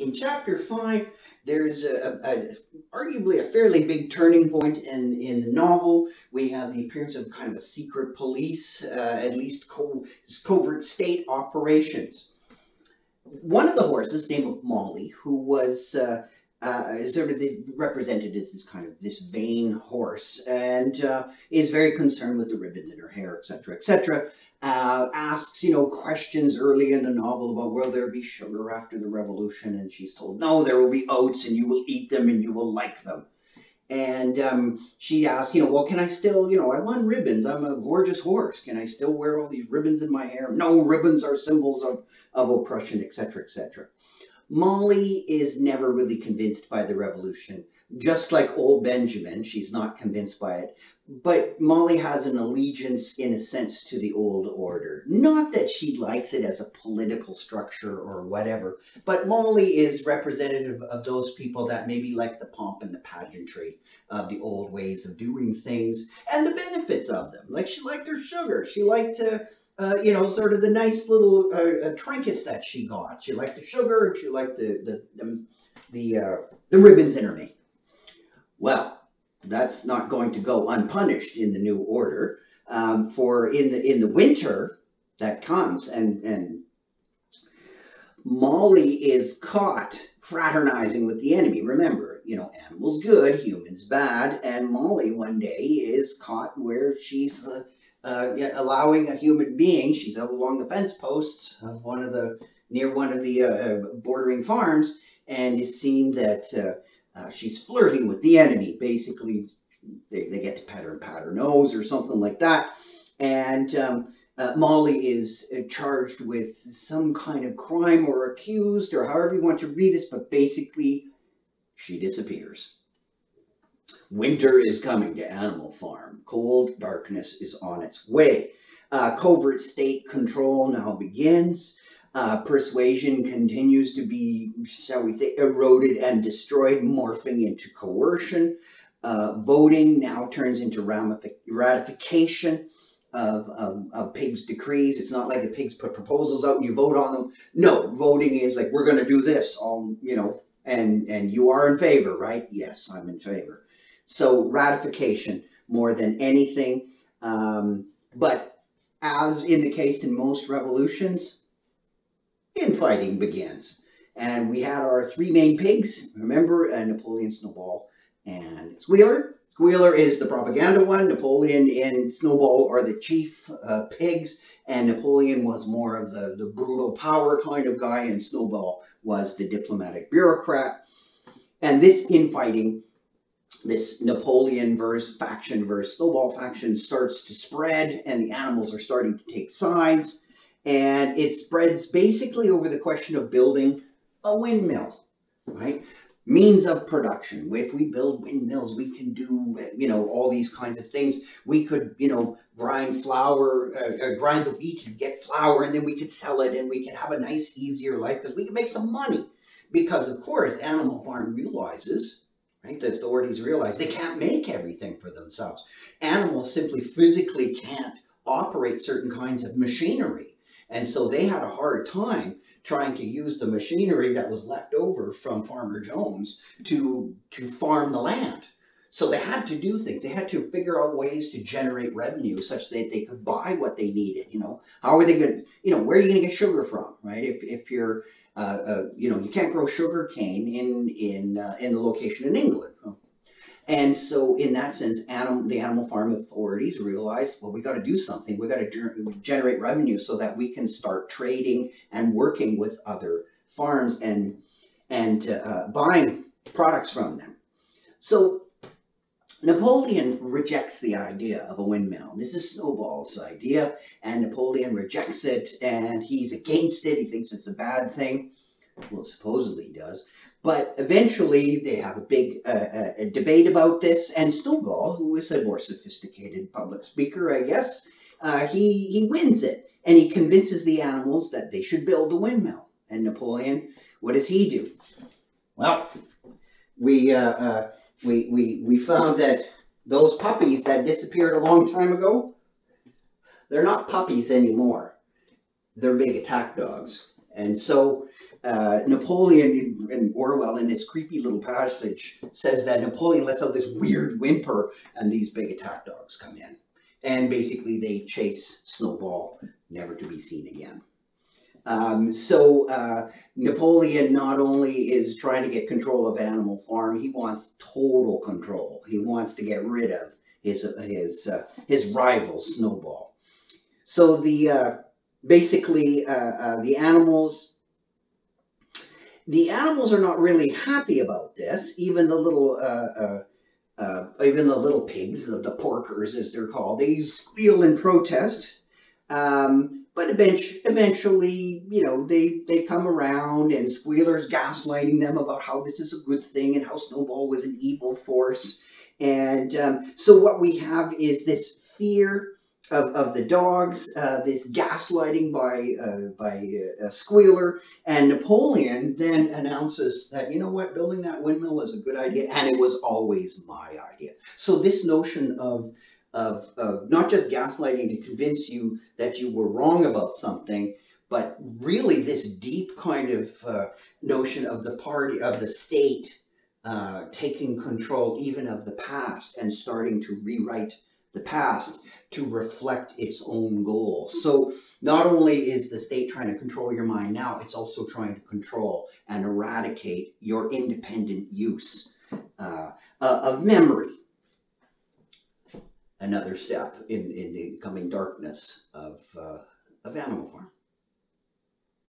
In chapter 5, there's arguably a fairly big turning point in the novel. We have the appearance of kind of a secret police, at least covert state operations. One of the horses, named Molly, who was sort of represented as this kind of this vain horse, and is very concerned with the ribbons in her hair, etc., etc. Asks, questions early in the novel about will there be sugar after the revolution, and she's told no, there will be oats, and you will eat them, and you will like them. And she asks, well, can I still, I want ribbons. I'm a gorgeous horse. Can I still wear all these ribbons in my hair? No, ribbons are symbols of oppression, etc., etc. Molly is never really convinced by the revolution. Just like old Benjamin, she's not convinced by it. But Molly has an allegiance, in a sense, to the old order. Not that she likes it as a political structure or whatever, but Molly is representative of those people that maybe like the pomp and the pageantry of the old ways of doing things and the benefits of them. Like she liked her sugar. She liked sort of the nice little trinkets that she got. She liked the sugar, and she liked the ribbons in her mane. Well, that's not going to go unpunished in the new order. For in the winter that comes, and Molly is caught fraternizing with the enemy. Remember, animals good, humans bad, and Molly one day is caught where she's allowing a human being. She's out along the fence posts of near one of the bordering farms, and is seen that she's flirting with the enemy. Basically, they get to pat her nose or something like that, and Molly is charged with some kind of crime or accused, or however you want to read this, but basically she disappears. Winter is coming to Animal Farm. Cold darkness is on its way. Covert state control now begins. Persuasion continues to be, shall we say, eroded and destroyed, morphing into coercion. Voting now turns into ratification of pigs' decrees. It's not like the pigs put proposals out and you vote on them. No, voting is like, we're going to do this, and you are in favor, right? Yes, I'm in favor. So ratification more than anything. But as in the case in most revolutions, infighting begins. And we had our three main pigs, remember, Napoleon, Snowball, and Squealer. Squealer is the propaganda one. Napoleon and Snowball are the chief pigs, and Napoleon was more of the brutal power kind of guy, and Snowball was the diplomatic bureaucrat. And this infighting, this Napoleon faction versus Snowball faction, starts to spread, and the animals are starting to take sides. And it spreads basically over the question of building a windmill, right? Means of production. If we build windmills, we can do, all these kinds of things. We could, grind the wheat and get flour, and then we could sell it, and we could have a nice, easier life because we can make some money. Because, of course, Animal Farm realizes, right, the authorities realize they can't make everything for themselves. Animals simply physically can't operate certain kinds of machinery. And so they had a hard time trying to use the machinery that was left over from Farmer Jones to farm the land. So they had to do things. They had to figure out ways to generate revenue such that they could buy what they needed. How are they going to, where are you going to get sugar from, right? If you're, you can't grow sugar cane in the location in England. And so in that sense, the Animal Farm authorities realized, well, we got to do something. We got to generate revenue so that we can start trading and working with other farms and buying products from them. So Napoleon rejects the idea of a windmill. This is Snowball's idea, and Napoleon rejects it, and he's against it. He thinks it's a bad thing. Well, supposedly he does. But eventually they have a big debate about this, and Snowball, who is a more sophisticated public speaker, I guess, he wins it, and he convinces the animals that they should build a windmill. And Napoleon, what does he do? Well, we found that those puppies that disappeared a long time ago, they're not puppies anymore. They're big attack dogs. And so Napoleon and Orwell in this creepy little passage says that Napoleon lets out this weird whimper and these big attack dogs come in. And basically they chase Snowball, never to be seen again. Napoleon not only is trying to get control of Animal Farm, he wants total control. He wants to get rid of his rival Snowball. So basically the animals are not really happy about this. Even the little pigs, the porkers as they're called, they squeal in protest. But eventually, they come around, and Squealer's gaslighting them about how this is a good thing and how Snowball was an evil force. And so what we have is this fear of the dogs, this gaslighting by Squealer, and Napoleon then announces that, you know what, building that windmill is a good idea, and it was always my idea. So this notion of not just gaslighting to convince you that you were wrong about something, but really this deep kind of notion of the state taking control even of the past and starting to rewrite the past to reflect its own goals. So not only is the state trying to control your mind now, it's also trying to control and eradicate your independent use of memory. Another step in the coming darkness of Animal Farm.